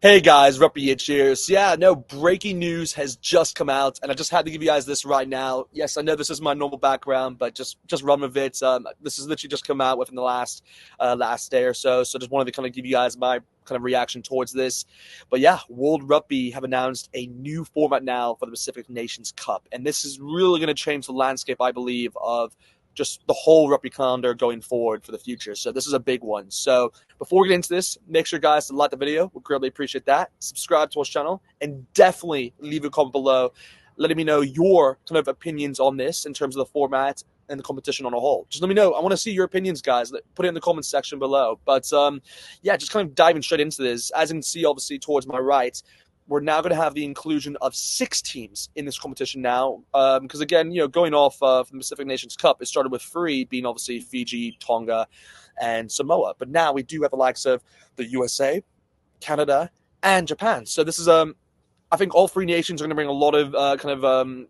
Hey guys, Rugby Itch here. So yeah, no, breaking news has just come out, and I just had to give you guys this right now. Yes, I know this is my normal background, but just run with it. This has literally just come out within the last day or so. So just wanted to kind of give you guys my kind of reaction towards this. But yeah, World Rugby have announced a new format now for the Pacific Nations Cup, and this is really going to change the landscape, I believe, of just the whole rugby calendar going forward for the future. So this is a big one. So before we get into this, make sure, guys, to like the video. We'd greatly appreciate that. Subscribe to our channel, and definitely leave a comment below letting me know your kind of opinions on this in terms of the format and the competition on a whole. Just let me know. I want to see your opinions, guys. Put it in the comments section below. But yeah, just kind of diving straight into this. As you can see, obviously, towards my right, we're now going to have the inclusion of 6 teams in this competition now. Because again, going off from the Pacific Nations Cup, it started with 3 being obviously Fiji, Tonga, and Samoa. But now we do have the likes of the USA, Canada, and Japan. So this is I think all 3 nations are going to bring a lot of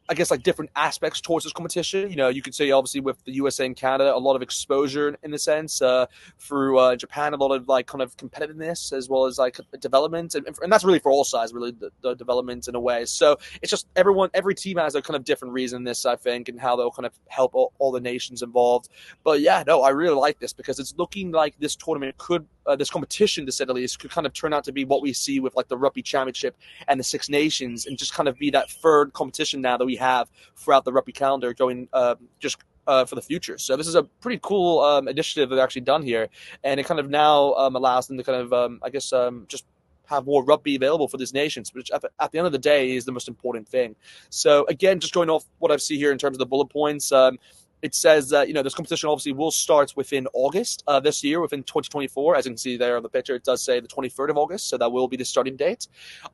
I guess like different aspects towards this competition. You could say obviously with the USA and Canada, a lot of exposure in the sense through Japan, a lot of like kind of competitiveness as well as like development, and that's really for all sides, really the development in a way. So it's just every team has a kind of different reason in this, I think, and how they'll kind of help all the nations involved. But yeah, no, I really like this because it's looking like this tournament could. This competition, to say the least, could kind of turn out to be what we see with like the Rugby Championship and the 6 Nations, and just kind of be that third competition now that we have throughout the rugby calendar going for the future. So this is a pretty cool initiative that they've actually done here, and it kind of now allows them to kind of just have more rugby available for these nations, which at the end of the day is the most important thing. So again, just going off what I see here in terms of the bullet points, it says that this competition obviously will start within August this year, within 2024. As you can see there on the picture, it does say the 23rd of August, so that will be the starting date.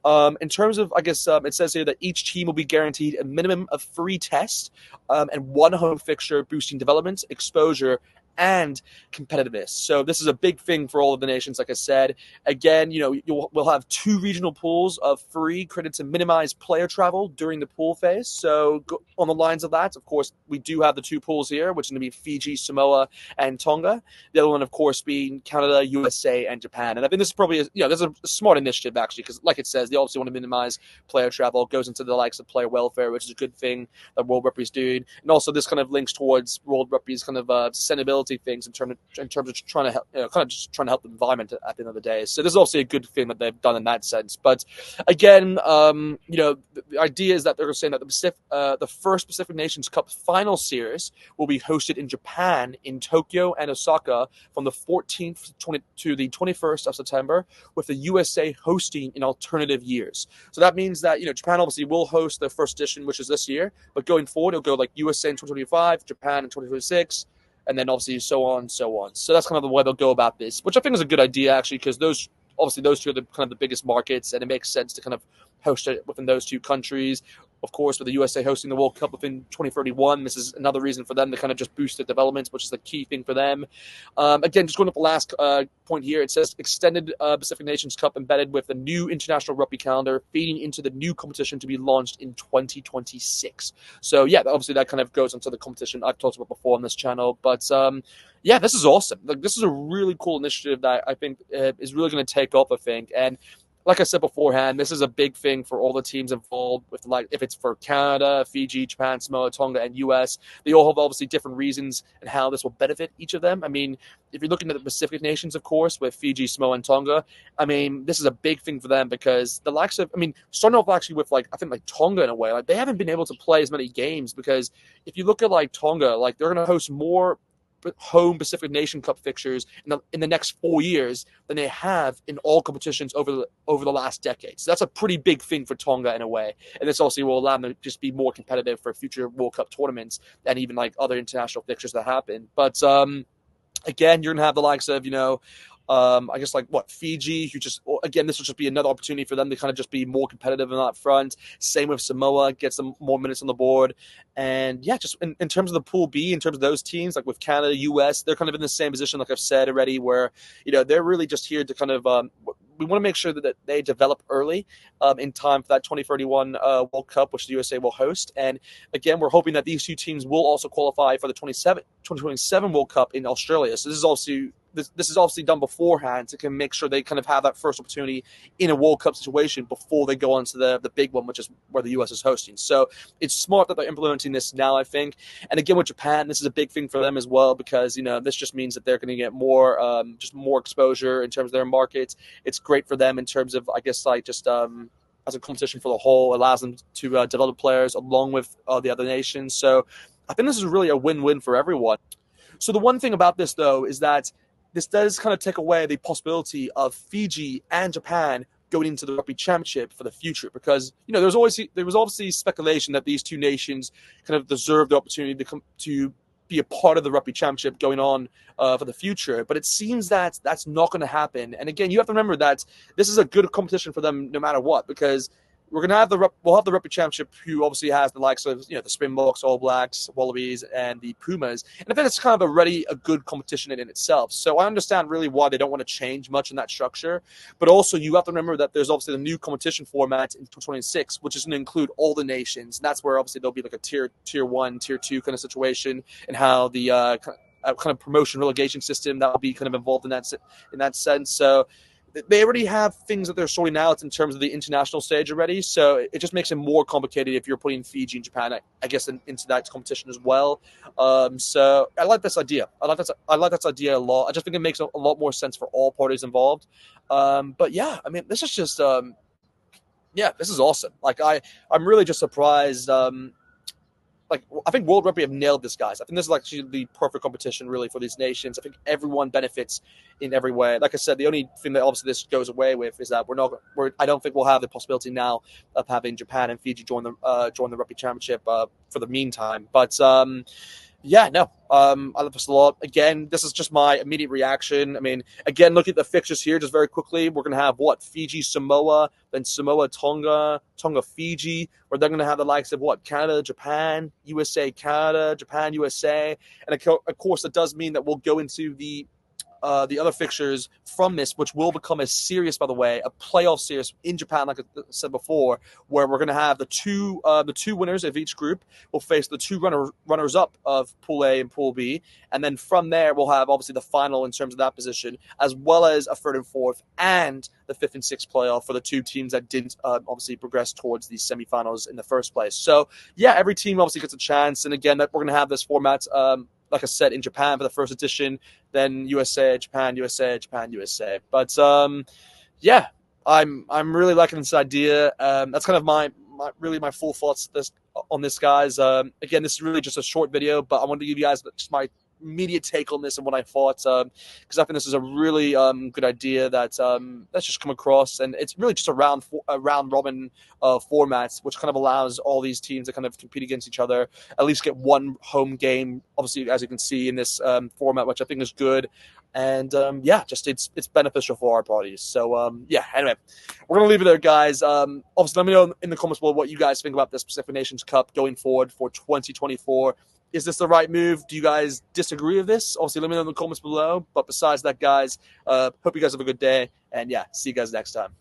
In terms of, I guess, it says here that each team will be guaranteed a minimum of 3 tests and 1 home fixture, boosting development, exposure, and competitiveness. So this is a big thing for all of the nations, like I said. Again, we'll have 2 regional pools of 3 created to minimize player travel during the pool phase. So on the lines of that, of course, we do have the 2 pools here, which is going to be Fiji, Samoa, and Tonga. The other one, of course, being Canada, USA, and Japan. And I think this is probably, this is a smart initiative, actually, because like it says, they obviously want to minimize player travel. It goes into the likes of player welfare, which is a good thing that World Rugby is doing. And also this kind of links towards World Rugby's kind of sustainability things in terms of trying to help, kind of just trying to help the environment at the end of the day. So this is also a good thing that they've done in that sense. But again, the idea is that they're saying that the first Pacific Nations Cup final series will be hosted in Japan, in Tokyo and Osaka, from the 14th to the 21st of September, with the USA hosting in alternative years. So that means that Japan obviously will host the first edition, which is this year, but going forward it'll go like USA in 2025, Japan in 2026, and then obviously so on and so on. So that's kind of the way they'll go about this, which I think is a good idea, actually, because those 2 are the kind of the biggest markets, and it makes sense to kind of host it within those 2 countries. Of course, with the USA hosting the World Cup within 2031, this is another reason for them to kind of just boost the development, which is the key thing for them. Again, just going up the last point here, it says extended Pacific Nations Cup embedded with the new international rugby calendar, feeding into the new competition to be launched in 2026. So yeah, obviously that kind of goes into the competition I've talked about before on this channel. But yeah, this is awesome. Like, this is a really cool initiative that I think is really going to take off, I think. And like I said beforehand, this is a big thing for all the teams involved. With like, if it's for Canada, Fiji, Japan, Samoa, Tonga, and US, they all have obviously different reasons and how this will benefit each of them. I mean, if you're looking at the Pacific nations, of course, with Fiji, Samoa, and Tonga, I mean, this is a big thing for them because the likes of, I mean, starting off actually with like, I think like Tonga in a way, like they haven't been able to play as many games because if you look at like Tonga, like they're going to host more home Pacific Nation Cup fixtures in the next 4 years than they have in all competitions over the last decade. So that's a pretty big thing for Tonga in a way. And this also will allow them to just be more competitive for future World Cup tournaments and even like other international fixtures that happen. But again, you're going to have the likes of, I guess like Fiji, who just, again, this will just be another opportunity for them to kind of just be more competitive in that front. Same with Samoa, get some more minutes on the board. And yeah, just in terms of the Pool B, in terms of those teams, like with Canada, US, they're kind of in the same position, like I've said already, where, they're really just here to kind of, we want to make sure that they develop early in time for that 2031 World Cup, which the USA will host. And again, we're hoping that these 2 teams will also qualify for the 2027 World Cup in Australia. So this is also this is obviously done beforehand to kind of make sure they kind of have that first opportunity in a World Cup situation before they go on to the big one, which is where the U.S. is hosting. So it's smart that they're implementing this now, I think. And again, with Japan, this is a big thing for them as well because, this just means that they're going to get more exposure in terms of their markets. It's great for them in terms of, I guess, like just as a competition for the whole, allows them to develop players along with the other nations. So I think this is really a win-win for everyone. So the one thing about this, though, is that this does kind of take away the possibility of Fiji and Japan going into the Rugby Championship for the future, because there was obviously speculation that these two nations kind of deserve the opportunity to be a part of the Rugby Championship going on for the future. But it seems that that's not going to happen. And again, you have to remember that this is a good competition for them no matter what, because we'll have the Rugby Championship, who obviously has the likes of the Springboks, All Blacks, Wallabies, and the Pumas, and I think it's kind of already a good competition in itself. So I understand really why they don't want to change much in that structure, but also you have to remember that there's obviously the new competition format in 2026, which is going to include all the nations, and that's where obviously there'll be like a tier 1, tier 2 kind of situation, and how the kind of promotion relegation system that will be kind of involved in that sense. So they already have things that they're sorting out in terms of the international stage already, so it just makes it more complicated if you're putting Fiji and Japan, I guess, into that competition as well. So I like this idea. I like this idea a lot. I just think it makes a lot more sense for all parties involved. But yeah, I mean, this is just this is awesome. Like I'm really just surprised. I think World Rugby have nailed this, guys. I think this is actually the perfect competition, really, for these nations. I think everyone benefits in every way. Like I said, the only thing that obviously this goes away with is that I don't think we'll have the possibility now of having Japan and Fiji join the Rugby Championship for the meantime. But I love this a lot. Again, this is just my immediate reaction. I mean, again, look at the fixtures here just very quickly. We're going to have Fiji, Samoa, then Samoa, Tonga, Fiji. Or they're going to have the likes of Canada, Japan, USA, Canada, Japan, USA. And of course, it does mean that we'll go into the other fixtures from this, which will become a series, by the way, a playoff series in Japan, like I said before, where we're going to have the two winners of each group will face the two runners up of Pool A and Pool B, and then from there we'll have obviously the final in terms of that position, as well as a third and fourth, and the fifth and sixth playoff for the two teams that didn't obviously progress towards the semifinals in the first place. So yeah, every team obviously gets a chance, and again, that we're going to have this format. Like I said, in Japan for the first edition, then USA, Japan, USA, Japan, USA. But I'm really liking this idea. That's kind of my full thoughts on this, guys. Again, this is really just a short video, but I wanted to give you guys just my immediate take on this and what I thought, because I think this is a really good idea that's just come across, and it's really just a round robin format, which kind of allows all these teams to kind of compete against each other, at least get one home game, obviously, as you can see in this format, which I think is good. And it's beneficial for our parties. So anyway, we're gonna leave it there, guys. Obviously, let me know in the comments below what you guys think about this Pacific Nations Cup going forward for 2024. Is this the right move? Do you guys disagree with this? Obviously, let me know in the comments below. But besides that, guys, hope you guys have a good day. And see you guys next time.